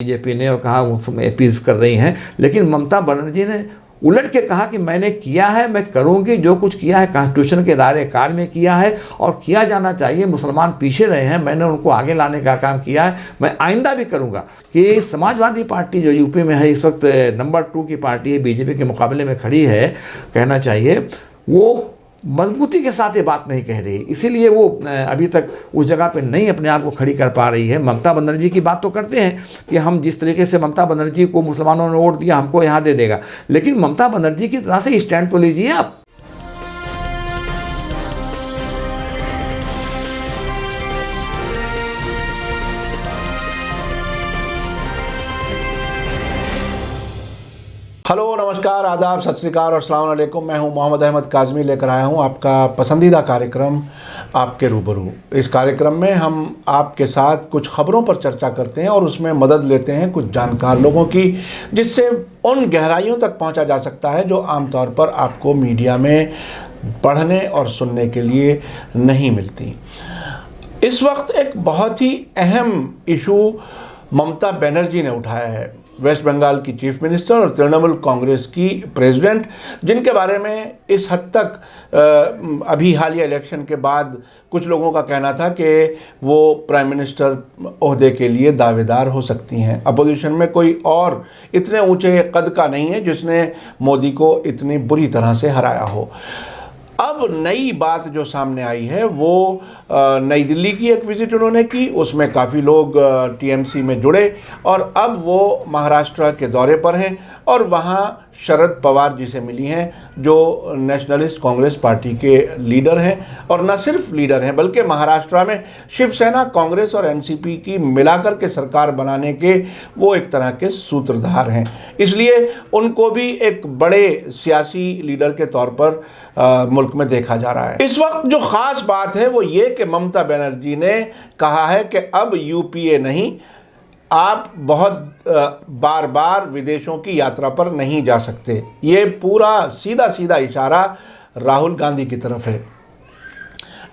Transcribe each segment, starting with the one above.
BJP ने और कहा उसमें अपील कर रही हैं, लेकिन ममता बनर्जी ने उलट के कहा कि मैंने किया है, मैं करूंगी, जो कुछ किया है कॉन्स्टिट्यूशन के दायरे कार में किया है और किया जाना चाहिए। मुसलमान पीछे रहे हैं, मैंने उनको आगे लाने का काम किया है, मैं आइंदा भी करूंगा। कि समाजवादी पार्टी जो यूपी में है, इस वक्त नंबर 2 की पार्टी है, बीजेपी के मुकाबले में खड़ी है, कहना चाहिए, वो मजबूती के साथ ये बात नहीं कह रही, इसीलिए वो अभी तक उस जगह पे नहीं अपने आप को खड़ी कर पा रही है। ममता बनर्जी की बात तो करते हैं कि हम जिस तरीके से ममता बनर्जी को मुसलमानों ने वोट दिया, हमको यहाँ दे देगा, लेकिन ममता बनर्जी की तरह से स्टैंड तो लीजिए आप। हेलो, नमस्कार, आदाब, सत श्री अकाल और अस्सलाम वालेकुम। मैं हूं मोहम्मद अहमद काज़मी, लेकर आया हूं आपका पसंदीदा कार्यक्रम आपके रूबरू। इस कार्यक्रम में हम आपके साथ कुछ ख़बरों पर चर्चा करते हैं और उसमें मदद लेते हैं कुछ जानकार लोगों की, जिससे उन गहराइयों तक पहुंचा जा सकता है जो आमतौर पर आपको मीडिया में पढ़ने और सुनने के लिए नहीं मिलती। इस वक्त एक बहुत ही अहम इशू ममता बनर्जी ने उठाया है, वेस्ट बंगाल की चीफ मिनिस्टर और तृणमूल कांग्रेस की प्रेसिडेंट, जिनके बारे में इस हद तक अभी हालिया इलेक्शन के बाद कुछ लोगों का कहना था कि वो प्राइम मिनिस्टर ओहदे के लिए दावेदार हो सकती हैं। अपोजिशन में कोई और इतने ऊंचे कद का नहीं है जिसने मोदी को इतनी बुरी तरह से हराया हो। अब नई बात जो सामने आई है वो नई दिल्ली की एक विज़िट उन्होंने की, उसमें काफ़ी लोग टीएमसी में जुड़े और अब वो महाराष्ट्र के दौरे पर हैं और वहाँ शरद पवार जी से मिली हैं, जो नेशनलिस्ट कांग्रेस पार्टी के लीडर हैं, और न सिर्फ लीडर हैं बल्कि महाराष्ट्र में शिवसेना, कांग्रेस और एनसीपी की मिलाकर के सरकार बनाने के वो एक तरह के सूत्रधार हैं। इसलिए उनको भी एक बड़े सियासी लीडर के तौर पर मुल्क में देखा जा रहा है। इस वक्त जो ख़ास बात है वो ये कि ममता बनर्जी ने कहा है कि अब यूपीए नहीं, आप बहुत बार बार विदेशों की यात्रा पर नहीं जा सकते। ये पूरा सीधा सीधा इशारा राहुल गांधी की तरफ है।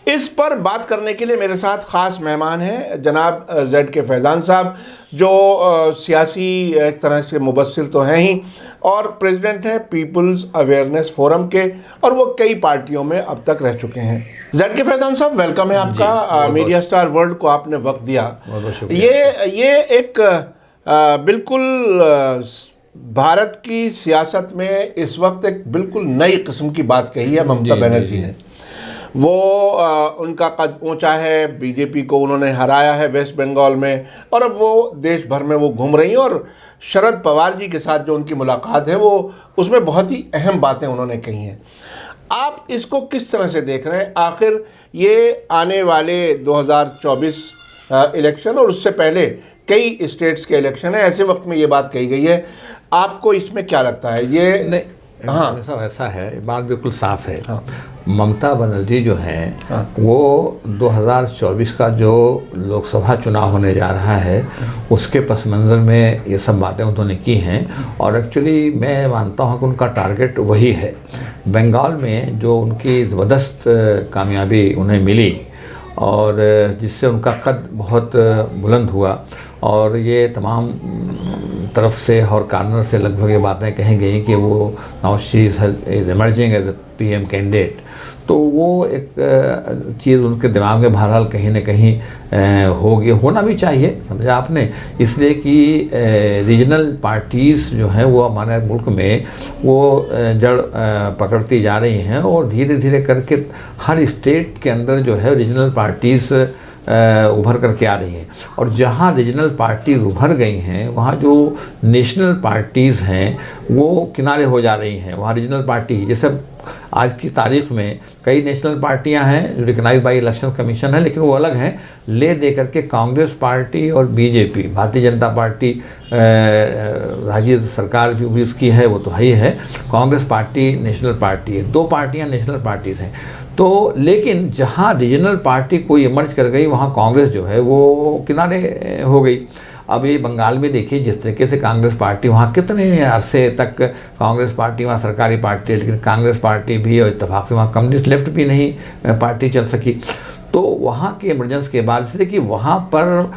इस पर बात करने के लिए मेरे साथ ख़ास मेहमान हैं जनाब ZK फैज़ान साहब, जो सियासी एक तरह से मुबस्सिर तो हैं ही और प्रेसिडेंट हैं पीपल्स अवेयरनेस फोरम के, और वो कई पार्टियों में अब तक रह चुके हैं। ZK फैज़ान साहब, वेलकम है आपका। मीडिया स्टार वर्ल्ड को आपने वक्त दिया। ये एक बिल्कुल भारत की सियासत में इस वक्त एक बिल्कुल नई किस्म की बात कही है ममता बनर्जी ने। वो उनका कद ऊंचा है, बीजेपी को उन्होंने हराया है वेस्ट बंगाल में, और अब वो देश भर में वो घूम रही हैं और शरद पवार जी के साथ जो उनकी मुलाकात है वो उसमें बहुत ही अहम बातें उन्होंने कही हैं। आप इसको किस तरह से देख रहे हैं? आखिर ये आने वाले 2024 इलेक्शन और उससे पहले कई स्टेट्स के इलेक्शन है, ऐसे वक्त में ये बात कही गई है, आपको इसमें क्या लगता है? ये नहीं, हाँ, ऐसा है, बात बिल्कुल साफ है। हाँ। ममता बनर्जी जो हैं, हाँ, वो 2024 का जो लोकसभा चुनाव होने जा रहा है उसके पस मंज़र में ये सब बातें उन्होंने की हैं, और एक्चुअली मैं मानता हूँ कि उनका टारगेट वही है। बंगाल में जो उनकी ज़बरदस्त कामयाबी उन्हें मिली और जिससे उनका कद बहुत बुलंद हुआ, और ये तमाम तरफ से और कार्नर से लगभग ये बातें कही गई कि वो now she is emerging as a PM candidate, तो वो एक चीज़ उनके दिमाग में बहरहाल कहीं ना कहीं होगी, होना भी चाहिए, समझा आपने, इसलिए कि रीजनल पार्टीज़ जो हैं वो हमारे मुल्क में वो जड़ पकड़ती जा रही हैं और धीरे धीरे करके हर स्टेट के अंदर जो है रीजनल पार्टीज़ उभर करके आ रही हैं, और जहाँ रीजनल पार्टीज़ उभर गई हैं वहाँ जो नेशनल पार्टीज़ हैं वो किनारे हो जा रही हैं। वहाँ रीजनल पार्टी, जैसे आज की तारीख में कई नेशनल पार्टियां हैं जो रिकग्नाइज बाई इलेक्शन कमीशन है, लेकिन वो अलग हैं, ले दे करके कांग्रेस पार्टी और बीजेपी, भारतीय जनता पार्टी, राज्य सरकार जो भी उसकी है वो तो ही है, कांग्रेस पार्टी नेशनल पार्टी है, दो पार्टियां नेशनल पार्टीज़ हैं। तो लेकिन जहां रीजनल पार्टी कोई इमर्ज कर गई वहां कांग्रेस जो है वो किनारे हो गई। अब ये बंगाल में देखिए जिस तरीके से कांग्रेस पार्टी वहाँ कितने अरसे तक कांग्रेस पार्टी वहाँ सरकारी पार्टी है, लेकिन कांग्रेस पार्टी भी और इत्तेफाक से वहाँ कम्युनिस्ट लेफ्ट भी नहीं पार्टी चल सकी। तो वहाँ के इमरजेंस के बाद इसलिए कि वहाँ पर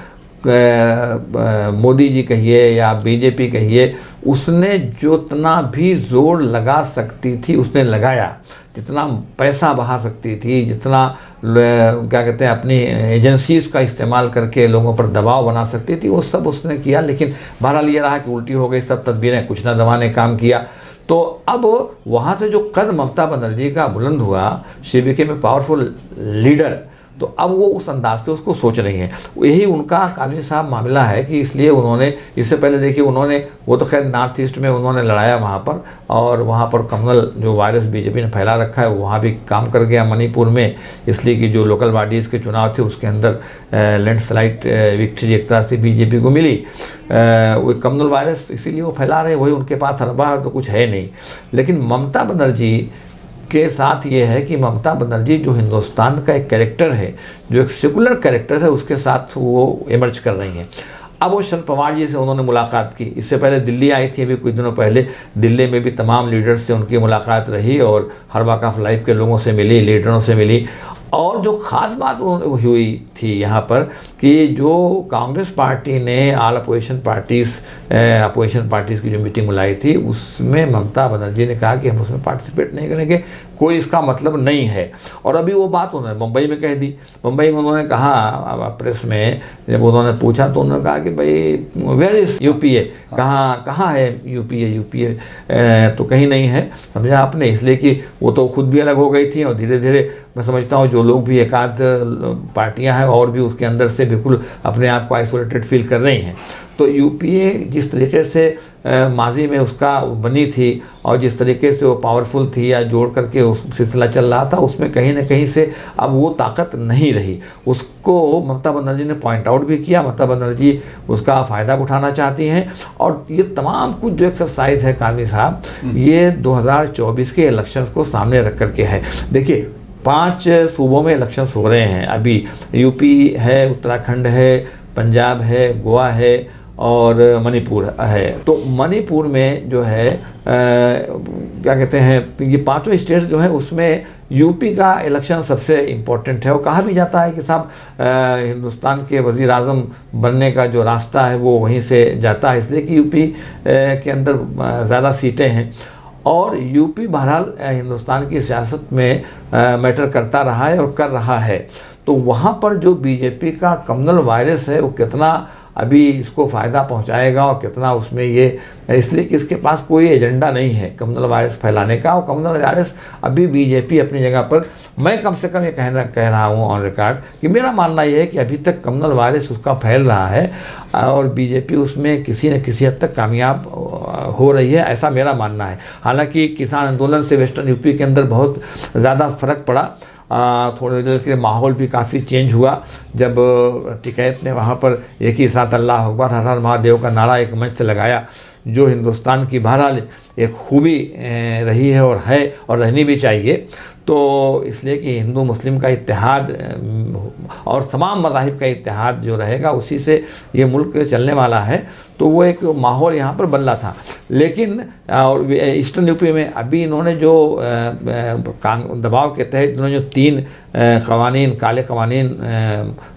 मोदी जी कहिए या बीजेपी कहिए, उसने जितना भी जोर लगा सकती थी उसने लगाया, जितना पैसा बहा सकती थी, जितना क्या कहते हैं अपनी एजेंसीज का इस्तेमाल करके लोगों पर दबाव बना सकती थी, वो सब उसने किया। लेकिन बहरहाल ये रहा कि उल्टी हो गई सब तदबीरें, कुछ ना दवा ने काम किया। तो अब वहाँ से जो कद ममता बनर्जी का बुलंद हुआ, she became a powerful leader, तो अब वो उस अंदाज से उसको सोच रही हैं। यही उनका कानूनी साहब मामला है कि इसलिए उन्होंने, इससे पहले देखिए उन्होंने, वो तो खैर नॉर्थ ईस्ट में उन्होंने लड़ाया वहाँ पर, और वहाँ पर कम्युनल जो वायरस बीजेपी ने फैला रखा है वहाँ भी काम कर गया मणिपुर में, इसलिए कि जो लोकल बॉडीज़ के चुनाव थे उसके अंदर लैंडस्लाइड विक्ट्री एक तरह से बीजेपी को मिली। वो कम्युनल वायरस इसीलिए वो फैला रहे, वही उनके पास हरबा तो कुछ है नहीं। लेकिन ममता बनर्जी के साथ ये है कि ममता बनर्जी जो हिंदुस्तान का एक कैरेक्टर है, जो एक सेकुलर कैरेक्टर है, उसके साथ वो इमर्ज कर रही हैं। अब वो शरद पवार जी से उन्होंने मुलाकात की, इससे पहले दिल्ली आई थी अभी कुछ दिनों पहले, दिल्ली में भी तमाम लीडर्स से उनकी मुलाकात रही और हर वॉक ऑफ लाइफ के लोगों से मिली, लीडरों से मिली। और जो ख़ास बात हुई थी यहाँ पर कि जो कांग्रेस पार्टी ने ऑल अपोजिशन पार्टीज़ की जो मीटिंग बुलाई थी, उसमें ममता बनर्जी ने कहा कि हम उसमें पार्टिसिपेट नहीं करेंगे, कोई इसका मतलब नहीं है। और अभी वो बात उन्होंने मुंबई में कह दी। मुंबई में उन्होंने कहा प्रेस में, जब उन्होंने पूछा तो उन्होंने कहा कि भाई वेयर इज़ यूपीए, कहाँ है यूपीए तो कहीं नहीं है, समझा आपने। इसलिए कि वो तो खुद भी अलग हो गई थी और धीरे धीरे मैं समझता हूँ जो लोग भी, एक आध पार्टियां हैं और भी उसके अंदर से बिल्कुल अपने आप को आइसोलेटेड फील कर रही हैं। तो यूपीए जिस तरीके से माजी में उसका बनी थी और जिस तरीके से वो पावरफुल थी या जोड़ करके उस सिलसिला चल रहा था, उसमें कहीं ना कहीं से अब वो ताकत नहीं रही। उसको ममता बनर्जी ने पॉइंट आउट भी किया। ममता बनर्जी उसका फ़ायदा उठाना चाहती हैं और ये तमाम कुछ जो एक्सरसाइज है काजमी साहब, ये 2024 के इलेक्शंस को सामने रख करके है। देखिए 5 सूबों में इलेक्शंस हो रहे हैं अभी, यूपी है, उत्तराखंड है, पंजाब है, गोवा है और मणिपुर है। तो मणिपुर में जो है क्या कहते हैं, ये 5 स्टेट्स जो है उसमें यूपी का इलेक्शन सबसे इम्पोर्टेंट है। और कहा भी जाता है कि साहब हिंदुस्तान के वज़ीर आज़म बनने का जो रास्ता है वो वहीं से जाता है, इसलिए कि यूपी के अंदर ज़्यादा सीटें हैं और यूपी बहरहाल हिंदुस्तान की सियासत में मैटर करता रहा है और कर रहा है। तो वहाँ पर जो बीजेपी का कम्युनल वायरस है वो कितना अभी इसको फ़ायदा पहुंचाएगा और कितना उसमें ये, इसलिए कि इसके पास कोई एजेंडा नहीं है कम्युनल वायरस फैलाने का। और कम्युनल वायरस अभी बीजेपी अपनी जगह पर, मैं कम से कम ये कह रहा हूँ ऑन रिकॉर्ड कि मेरा मानना ये है कि अभी तक कम्युनल वायरस उसका फैल रहा है और बीजेपी उसमें किसी न किसी हद तक कामयाब हो रही है, ऐसा मेरा मानना है। हालांकि किसान आंदोलन से वेस्टर्न यूपी के अंदर बहुत ज़्यादा फ़र्क पड़ा, थोड़ी देर के माहौल भी काफ़ी चेंज हुआ जब टिकैत ने वहाँ पर एक ही साथ अल्लाह अकबर हर हर महादेव का नारा एक मंच से लगाया, जो हिंदुस्तान की बहरहाल एक खूबी रही है और रहनी भी चाहिए। तो इसलिए कि हिंदू मुस्लिम का इत्तेहाद और तमाम मज़ाहिब का इत्तेहाद जो रहेगा उसी से ये मुल्क चलने वाला है। तो वो एक माहौल यहाँ पर बन रहा था। लेकिन और ईस्टर्न यूपी में अभी इन्होंने जो दबाव के तहत इन्होंने जो 3 कवानीन, काले कवानीन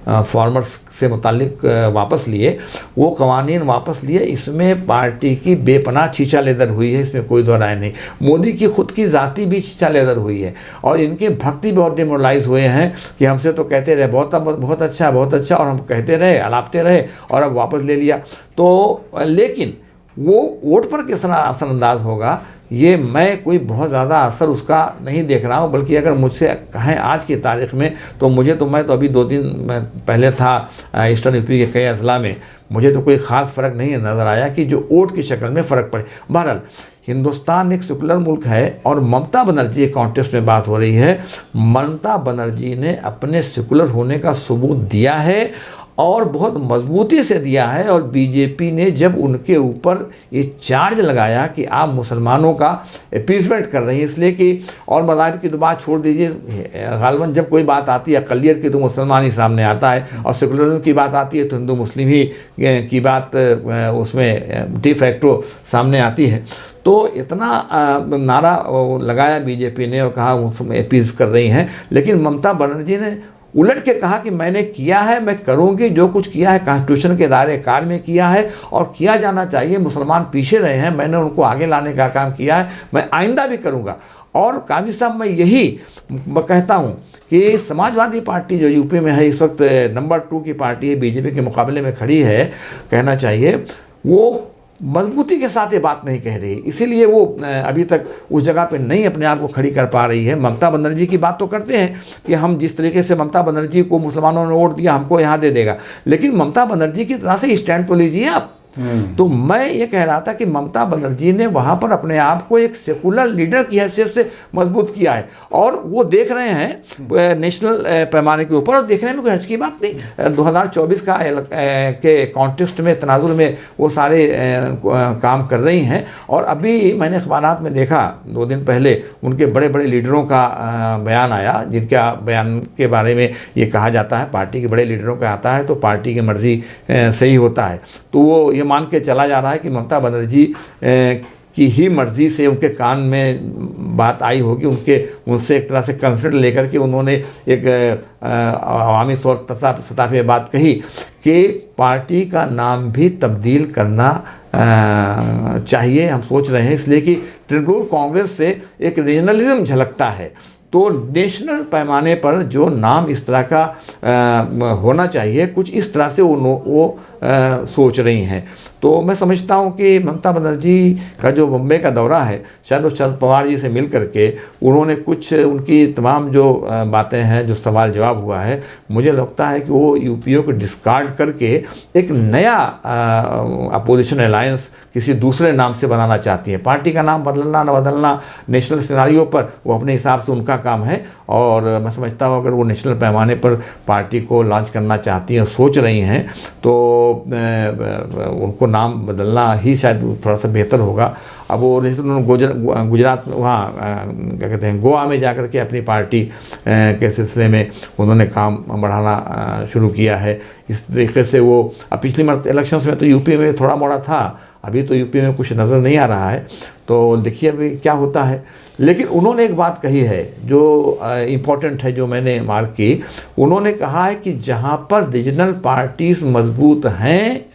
फार्मर्स से मुतालिक वापस लिए, वो कवानीन वापस लिए, इसमें पार्टी की बेपनाह छीछा लेदर हुई है, इसमें कोई दो राय नहीं। मोदी की खुद की ज़ाती भी छीछा लेदर हुई है और इनके भक्ति बहुत डिमोरलाइज हुए हैं कि हमसे तो कहते रहे बहुत अच्छा और हम कहते रहे, अलापते रहे और अब वापस ले लिया। तो लेकिन वो वोट पर किस तरह असरअंदाज होगा, ये मैं कोई बहुत ज़्यादा असर उसका नहीं देख रहा हूँ। बल्कि अगर मुझसे कहें आज की तारीख़ में तो मैं तो अभी 2 दिन पहले था ईस्टर्न यूपी के कई अजला में, मुझे तो कोई ख़ास फ़र्क नहीं नज़र आया कि जो वोट की शक्ल में फ़र्क पड़े। बहरहाल हिंदुस्तान एक सेकुलर मुल्क है और ममता बनर्जी के कॉन्टेस्ट में बात हो रही है। ममता बनर्जी ने अपने सेकुलर होने का सबूत दिया है और बहुत मजबूती से दिया है। और बीजेपी ने जब उनके ऊपर ये चार्ज लगाया कि आप मुसलमानों का अपीसमेंट कर रही हैं, इसलिए कि और मज़ाहिब की तो बात छोड़ दीजिए, गालबन जब कोई बात आती है अक़लियत की तो मुसलमान ही सामने आता है और सेकुलरिज्म की बात आती है तो हिंदू मुस्लिम ही की बात उसमें डी फैक्टो सामने आती है। तो इतना नारा लगाया बीजेपी ने और कहा उसमें अपील कर रही हैं। लेकिन ममता बनर्जी ने उलट के कहा कि मैंने किया है, मैं करूंगी, जो कुछ किया है कॉन्स्टिट्यूशन के दायरे कार में किया है और किया जाना चाहिए। मुसलमान पीछे रहे हैं, मैंने उनको आगे लाने का काम किया है, मैं आइंदा भी करूंगा। और काजी साहब मैं यही कहता हूं कि समाजवादी पार्टी जो यूपी में है इस वक्त नंबर 2 की पार्टी है, बीजेपी के मुकाबले में खड़ी है, कहना चाहिए, वो मजबूती के साथ ये बात नहीं कह रही, इसीलिए वो अभी तक उस जगह पे नहीं अपने आप को खड़ी कर पा रही है। ममता बनर्जी की बात तो करते हैं कि हम जिस तरीके से ममता बनर्जी को मुसलमानों ने वोट दिया, हमको यहाँ दे देगा, लेकिन ममता बनर्जी की तरह से स्टैंड तो लीजिए आप। तो मैं ये कह रहा था कि ममता बनर्जी ने वहाँ पर अपने आप को एक सेकुलर लीडर की हैसियत से मजबूत किया है और वो देख रहे हैं नेशनल पैमाने के ऊपर, और देखने में कोई हर्ज की बात नहीं। 2024 का के कॉन्टेस्ट में, तनाजुल में वो सारे काम कर रही हैं। और अभी मैंने अखबारात में देखा 2 दिन पहले उनके बड़े बड़े लीडरों का बयान आया, जिनका बयान के बारे में ये कहा जाता है पार्टी के बड़े लीडरों का आता है तो पार्टी की मर्जी से ही होता है। तो वो ये मान के चला जा रहा है कि ममता बनर्जी की ही मर्जी से उनके कान में बात आई होगी, उनसे एक तरह से कंसल्ट लेकर के उन्होंने एक अवामी सतह पे बात कही कि पार्टी का नाम भी तब्दील करना चाहिए, हम सोच रहे हैं, इसलिए कि तृणमूल कांग्रेस से एक रीजनलिज्म झलकता है। तो नेशनल पैमाने पर जो नाम इस तरह का होना चाहिए, कुछ इस तरह से वो सोच रही हैं। तो मैं समझता हूं कि ममता बनर्जी का जो मुंबई का दौरा है, शायद वो शरद पवार जी से मिल करके उन्होंने कुछ उनकी तमाम जो बातें हैं, जो सवाल जवाब हुआ है, मुझे लगता है कि वो यूपीओ को डिस्कार्ड करके एक नया अपोजिशन अलायंस किसी दूसरे नाम से बनाना चाहती है। पार्टी का नाम बदलना न बदलना नेशनल सिनारियों पर वो अपने हिसाब से उनका काम है, और मैं समझता हूँ अगर वो नेशनल पैमाने पर पार्टी को लॉन्च करना चाहती हैं, सोच रही हैं, तो उनको नाम बदलना ही शायद थोड़ा सा बेहतर होगा। अब वो जैसे उन्होंने गुजरात वहाँ क्या कहते हैं गोवा में जाकर के अपनी पार्टी के सिलसिले में उन्होंने काम बढ़ाना शुरू किया है। इस तरीके से वो अब पिछली इलेक्शंस में तो यूपी में थोड़ा मोड़ा था, अभी तो यूपी में कुछ नज़र नहीं आ रहा है, तो देखिए अभी क्या होता है। लेकिन उन्होंने एक बात कही है जो इम्पोर्टेंट है, जो मैंने मार्क की। उन्होंने कहा है कि जहाँ पर रीजनल पार्टीज मजबूत हैं,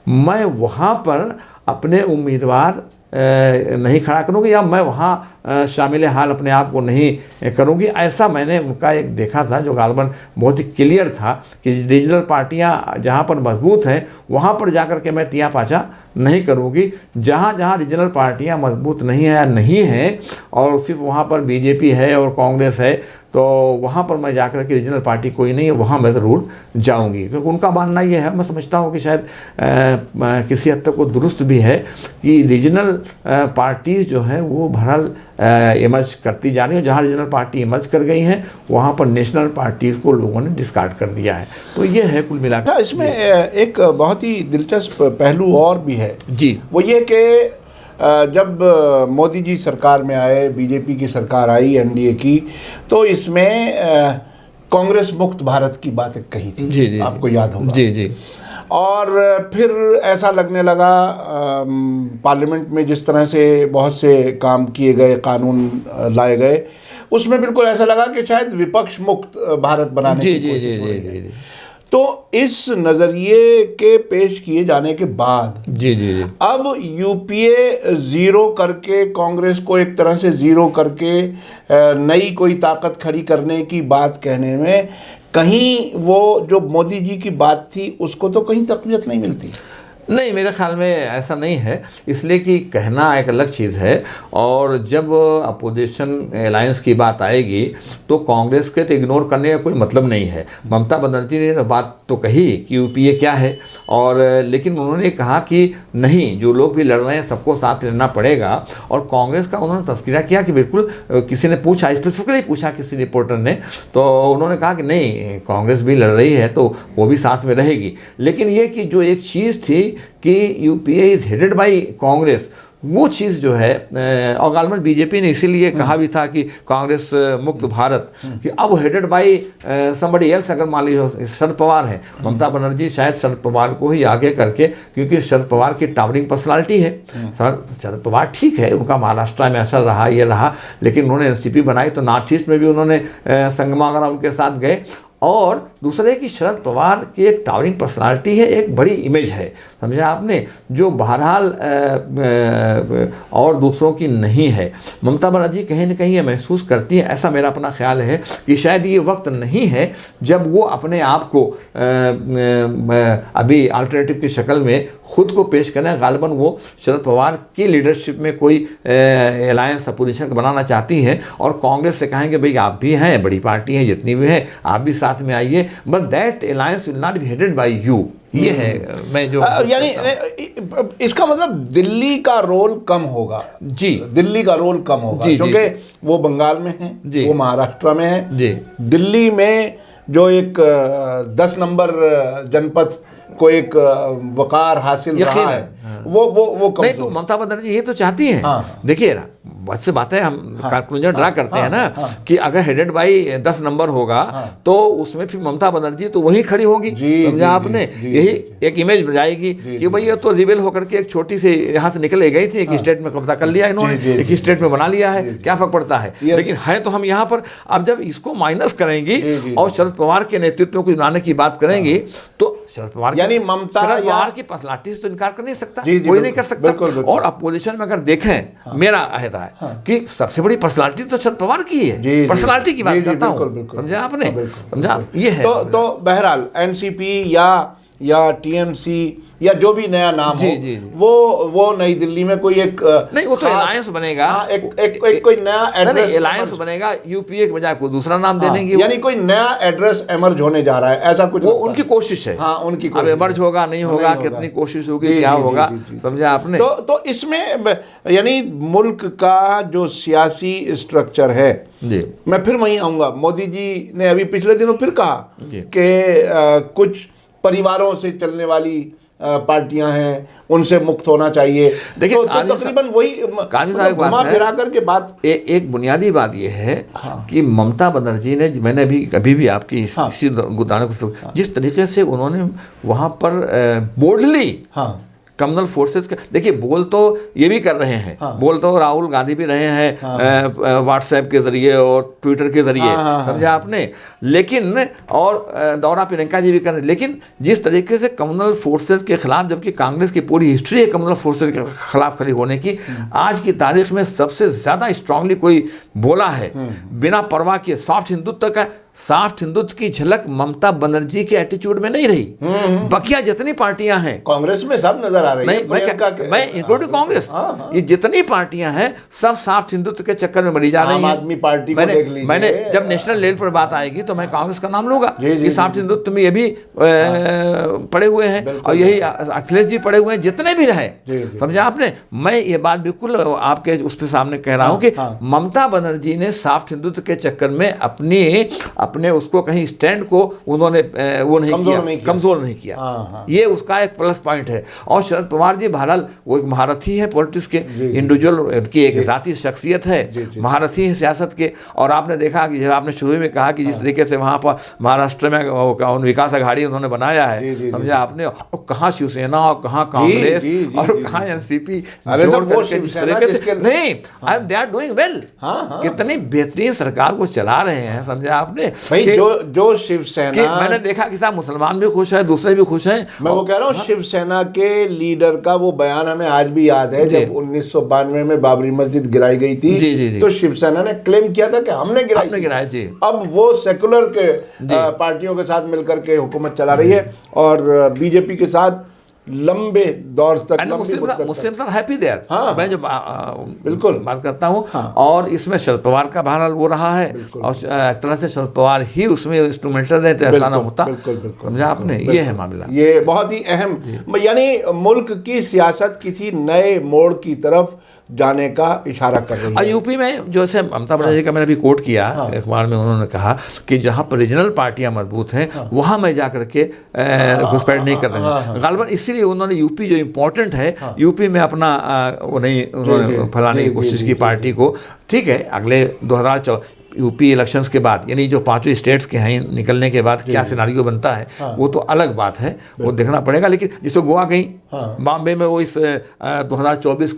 मैं वहाँ पर अपने उम्मीदवार नहीं खड़ा करूँगी, या मैं वहाँ शामिल हाल अपने आप को नहीं करूँगी। ऐसा मैंने उनका एक देखा था, जो गालबन बहुत ही क्लियर था कि रीजनल पार्टियाँ जहाँ पर मजबूत हैं वहाँ पर जाकर के मैं तिया पाचा नहीं करूँगी। जहाँ जहाँ रीजनल पार्टियाँ मजबूत नहीं हैं या नहीं हैं, और सिर्फ वहाँ पर बीजेपी है और कांग्रेस है, तो वहाँ पर मैं जाकर के रीजनल पार्टी कोई नहीं है, वहाँ मैं ज़रूर जाऊँगी। क्योंकि उनका मानना ये है, मैं समझता हूँ कि शायद किसी हद तक वो दुरुस्त भी है, कि रीजनल पार्टीज़ जो हैं वो बहरहाल इमर्ज करती जा रही है। जहाँ रीजनल पार्टी इमर्ज कर गई हैं वहाँ पर नेशनल पार्टीज़ को लोगों ने डिस्कार्ड कर दिया है। तो ये है कुल मिलाकर। इसमें एक बहुत ही दिलचस्प पहलू और भी है जी, वो ये कि जब मोदी जी सरकार में आए, बीजेपी की सरकार आई एनडीए की, तो इसमें कांग्रेस मुक्त भारत की बात कही थी। जी जी, आपको याद होगा। जी जी। और फिर ऐसा लगने लगा पार्लियामेंट में जिस तरह से बहुत से काम किए गए, कानून लाए गए, उसमें बिल्कुल ऐसा लगा कि शायद विपक्ष मुक्त भारत बनाने की कोशिश हो रही है। तो इस नज़रिए के पेश किए जाने के बाद जी जी जी, अब यूपीए ज़ीरो करके, कांग्रेस को एक तरह से ज़ीरो करके नई कोई ताकत खड़ी करने की बात कहने में कहीं वो जो मोदी जी की बात थी उसको तो कहीं तक़वियत नहीं मिलती। नहीं, मेरे ख्याल में ऐसा नहीं है, इसलिए कि कहना एक अलग चीज़ है, और जब अपोजिशन अलायंस की बात आएगी तो कांग्रेस के तो इग्नोर करने का कोई मतलब नहीं है। ममता बनर्जी ने बात तो कही कि यूपीए क्या है, और लेकिन उन्होंने कहा कि नहीं, जो लोग भी लड़ रहे हैं सबको साथ लेना पड़ेगा। और कांग्रेस का उन्होंने तस्करा किया कि बिल्कुल, किसी ने पूछा, स्पेसिफिकली पूछा किसी रिपोर्टर ने, तो उन्होंने कहा कि नहीं, कांग्रेस भी लड़ रही है तो वो भी साथ में रहेगी। लेकिन ये कि जो एक चीज़ थी कि UPA is headed by Congress, वो चीज़ जो है, और गालमन बीजेपी ने इसीलिए कहा भी था कि कांग्रेस मुक्त भारत, कि अब हेडेड बाय समबडी एल्स, अगर मान लीजिए शरद पवार है, ममता बनर्जी शायद शरद पवार को ही आगे करके, क्योंकि शरद पवार की टावरिंग पर्सनालिटी है। शरद पवार ठीक है, उनका महाराष्ट्र में ऐसा रहा, ये रहा, लेकिन उन्होंने एनसीपी बनाई तो नॉर्थ ईस्ट में भी उन्होंने संगमा वगैरह उनके साथ गए, और दूसरे कि शरद पवार की एक टावरिंग पर्सनालिटी है, एक बड़ी इमेज है, समझा आपने, जो बहरहाल और दूसरों की नहीं है। ममता बनर्जी कहीं ना कहीं ये महसूस करती है, ऐसा मेरा अपना ख्याल है, कि शायद ये वक्त नहीं है जब वो अपने आप को अभी अल्टरनेटिव की शक्ल में खुद को पेश करें। गालिबन वो शरद पवार की लीडरशिप में कोई अलायंस अपोजिशन बनाना चाहती हैं और कांग्रेस से कहेंगे भाई आप भी हैं, बड़ी पार्टी हैं जितनी भी हैं, आप भी साथ में आइए, but that alliance will not be headed by you. ये है मैं जो यानी इसका मतलब दिल्ली का रोल कम होगा। जी, दिल्ली का रोल कम होगा क्योंकि वो बंगाल में है, वो महाराष्ट्र में है जी। दिल्ली में जो एक 10 नंबर जनपद को एक वकार हासिल रहा है, वो कम नहीं। तो ममता बनर्जी ये तो चाहती हैं। देखिए ना, बहुत से बातें हम कंक्लूजन ड्रा करते हैं ना कि अगर हेडेड बाई 10 नंबर होगा तो उसमें फिर ममता बनर्जी तो वहीं खड़ी होगी, समझा आपने। यही एक इमेज बजाएगी कि भाई ये तो रिबेल होकर के एक छोटी से यहाँ से निकले गई थी, एक स्टेट में कब्जा कर लिया इन्होंने, एक स्टेट में बना लिया है, क्या फर्क पड़ता है। लेकिन है तो हम यहाँ पर। अब जब इसको माइनस करेंगी और शरद पवार के नेतृत्व को बनाने की बात करेंगी तो शरद पवार यानी ममता शरद पवार की पर्सनालिटी से तो इनकार कर नहीं सकता, कोई नहीं कर सकता। और अपोजिशन में अगर देखें, मेरा अहदा है कि सबसे बड़ी पर्सनालिटी तो शरद पवार की है, पर्सनालिटी की बात करता हूँ, समझा आपने, समझा। ये है तो बहरहाल एनसीपी या टीएमसी या जो भी नया नाम हो, वो नई दिल्ली में कोई एक नहीं, वो तो अलायंस बनेगा, एक कोई नया एड्रेस अलायंस बनेगा, यूपीए के बजाय कोई दूसरा नाम दे देंगे, यानी कोई नया एड्रेस एमर्ज होने जा रहा है, ऐसा कुछ। वो उनकी कोशिश है। उनकी अब एमर्ज होगा नहीं होगा, कितनी कोशिश होगी, क्या होगा, समझा आपने। तो इसमें यानी मुल्क का जो सियासी स्ट्रक्चर है, मैं फिर वहीं आऊंगा। मोदी जी ने अभी पिछले दिनों फिर कहा कि कुछ परिवारों से चलने वाली पार्टियां हैं, उनसे मुक्त होना चाहिए। देखिए तो तकरीबन वही घुमा फिरा करके बात। एक बुनियादी बात यह है कि ममता बनर्जी ने, मैंने अभी भी आपकी इसी गुदाने को, जिस तरीके से उन्होंने वहां पर बोल्डली कम्युनल फोर्सेस का, देखिए बोल तो ये भी कर रहे हैं, बोल तो राहुल गांधी भी रहे हैं व्हाट्सएप के जरिए और ट्विटर के जरिए, समझा आपने। लेकिन और दौरा प्रियंका जी भी कर रहे हैं, लेकिन जिस तरीके से कम्युनल फोर्सेस के खिलाफ, जबकि कांग्रेस की पूरी हिस्ट्री है कम्युनल फोर्सेस के खिलाफ खड़ी होने की, आज की तारीख में सबसे ज्यादा स्ट्रांगली कोई बोला है बिना परवाह किए सॉफ्ट हिंदुत्व का, सॉफ्ट हिंदुत्व की झलक ममता बनर्जी के एटीट्यूड में नहीं रही। बकिया जितनी पार्टियां हैं, कांग्रेस में सब नजर आ रही है, मैं इंक्लूडिंग कांग्रेस, ये जितनी पार्टियां हैं सब सॉफ्ट हिंदुत्व के चक्कर में मरी जा रही हैं। आम आदमी पार्टी को देख लीजिए। मैंने जब नेशनल लेवल पर बात आएगी तो मैं कांग्रेस का नाम लूंगा कि सॉफ्ट हिंदुत्व में ये भी पड़े हुए हैं, और यही अखिलेश जी पड़े हुए हैं, जितने भी रहे, समझा आपने। मैं ये बात बिल्कुल आपके उस पर सामने कह रहा हूं कि ममता बनर्जी ने सॉफ्ट हिंदुत्व के चक्कर में अपने उसको कहीं स्टैंड को उन्होंने वो नहीं किया, कमजोर नहीं किया। ये उसका एक प्लस पॉइंट है। और शरद पवार जी बहरहाल वो एक महारथी है पॉलिटिक्स के, इंडिविजुअल की एक जाती शख्सियत है, महारथी है सियासत के। और आपने देखा कि जब आपने शुरू में कहा कि जिस तरीके से वहाँ पर महाराष्ट्र में विकास अघाड़ी उन्होंने बनाया है, समझा आपने, और कहाँ शिवसेना और कहाँ कांग्रेस और कहाँ एनसीपी नहीं, दे आर डूइंग वेल, कितनी बेहतरीन सरकार को चला रहे हैं, समझा आपने। जो शिवसेना, मैंने देखा कि साहब मुसलमान भी खुश हैं, दूसरे भी खुश हैं। मैं वो कह रहा हूँ, शिवसेना के लीडर का वो बयान हमें आज भी याद है, जब 1992 में बाबरी मस्जिद गिराई गई थी, तो शिवसेना ने क्लेम किया था कि हमने गिराई जी। अब वो सेकुलर के पार्टियों के साथ मिलकर के हुकूमत चला रही है और बीजेपी के साथ लंबे दौर तक मुस्लिम्स आर हैप्पी देयर। मैं जो बिल्कुल बात करता हूँ, और इसमें शरद पवार का बहरहाल वो रहा है, और एक तरह से शरद पवार ही उसमें इंस्ट्रूमेंटल है, तो ऐसा ना होता, समझा आपने। ये है मामला, ये बहुत ही अहम, यानी मुल्क की सियासत किसी नए मोड़ की तरफ जाने का इशारा कर रही है। और यूपी में जो से ममता बनर्जी का मैंने अभी कोट किया अखबार में, उन्होंने कहा कि जहाँ पर रीजनल पार्टियां मजबूत हैं वहाँ मैं जा करके घुसपैठ नहीं कर रहे हैं। गालिबन इसीलिए उन्होंने यूपी जो इम्पोर्टेंट है, यूपी में अपना वो नहीं उन्होंने फैलाने की कोशिश की पार्टी को। ठीक है, अगले 2024 यूपी इलेक्शंस के बाद, यानी जो 5 स्टेट्स के हैं निकलने के बाद क्या सिनारियो बनता है, वो तो अलग बात है, वो देखना पड़ेगा। लेकिन जिसको गोवा गई, बॉम्बे में वो इस 2024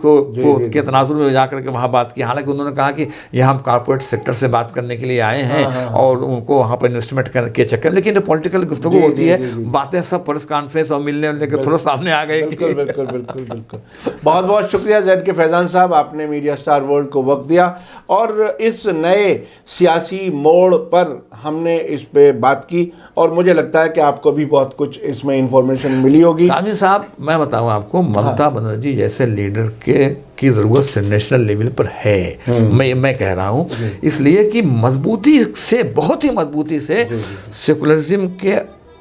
के तनाजुर में जाकर के वहाँ बात की। हालांकि उन्होंने कहा कि यह हम कॉर्पोरेट सेक्टर से बात करने के लिए आए हैं और उनको वहाँ पर इन्वेस्टमेंट के चक्कर, लेकिन पॉलिटिकल गुफ्तगू होती है, बातें सब प्रेस कॉन्फ्रेंस और मिलने के थोड़ा सामने आ गए। बिल्कुल बिल्कुल बिल्कुल बिल्कुल। बहुत बहुत शुक्रिया ZK फैज़ान साहब, आपने मीडिया स्टार वर्ल्ड को वक्त दिया और इस नए सियासी मोड़ पर हमने इस पे बात की और मुझे लगता है कि आपको भी बहुत कुछ इसमें इंफॉर्मेशन मिली होगी। काजी साहब, मैं बताऊं आपको, ममता बनर्जी जैसे लीडर की ज़रूरत से नेशनल लेवल पर है। मैं कह रहा हूं इसलिए कि मजबूती से, बहुत ही मजबूती से सेकुलरिज्म के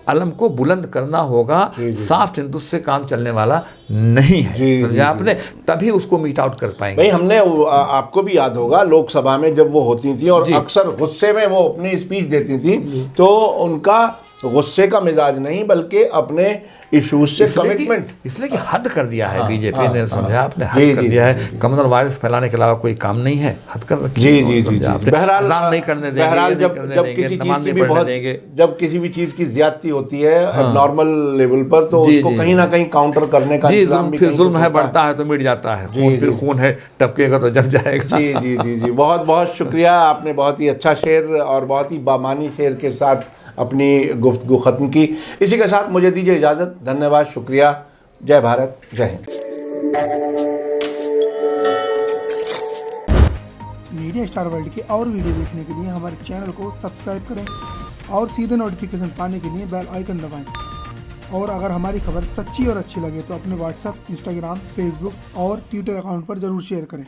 अलम को बुलंद करना होगा। सॉफ्ट हिंदू से काम चलने वाला नहीं है, समझे आपने, तभी उसको मीट आउट कर पाएंगे। भाई हमने, आपको भी याद होगा लोकसभा में जब वो होती थी और अक्सर गुस्से में वो अपनी स्पीच देती थी, तो उनका गुस्से का मिजाज नहीं बल्कि अपने इश्यूज से कमिटमेंट, इसलिए कि हद कर दिया है बीजेपी ने, समझा आपने, हद कर दिया है। कम्युनल वायरस फैलाने के अलावा कोई काम नहीं है, हद कर रखी है। बहरहाल नहीं करने देंगे, बहरहाल जब किसी चीज की भी बहुत, जब किसी भी चीज की ज्यादती होती है नॉर्मल लेवल पर, तो उसको कहीं ना कहीं काउंटर करने का इंतजाम भी, फिर जुल्म है बढ़ता है तो मिट जाता है, फिर खून है टपकेगा तो जम जाएगा। जी जी जी जी, बहुत बहुत शुक्रिया, आपने बहुत ही अच्छा शेर और बहुत ही बामानी शेर के साथ अपनी गुफ्तगू ख़त्म की। इसी के साथ मुझे दीजिए इजाज़त। धन्यवाद, शुक्रिया, जय भारत, जय हिंद। मीडिया स्टार वर्ल्ड के और वीडियो देखने के लिए हमारे चैनल को सब्सक्राइब करें और सीधे नोटिफिकेशन पाने के लिए बेल आइकन दबाएं। और अगर हमारी खबर सच्ची और अच्छी लगे तो अपने व्हाट्सएप, इंस्टाग्राम, फेसबुक और ट्विटर अकाउंट पर ज़रूर शेयर करें।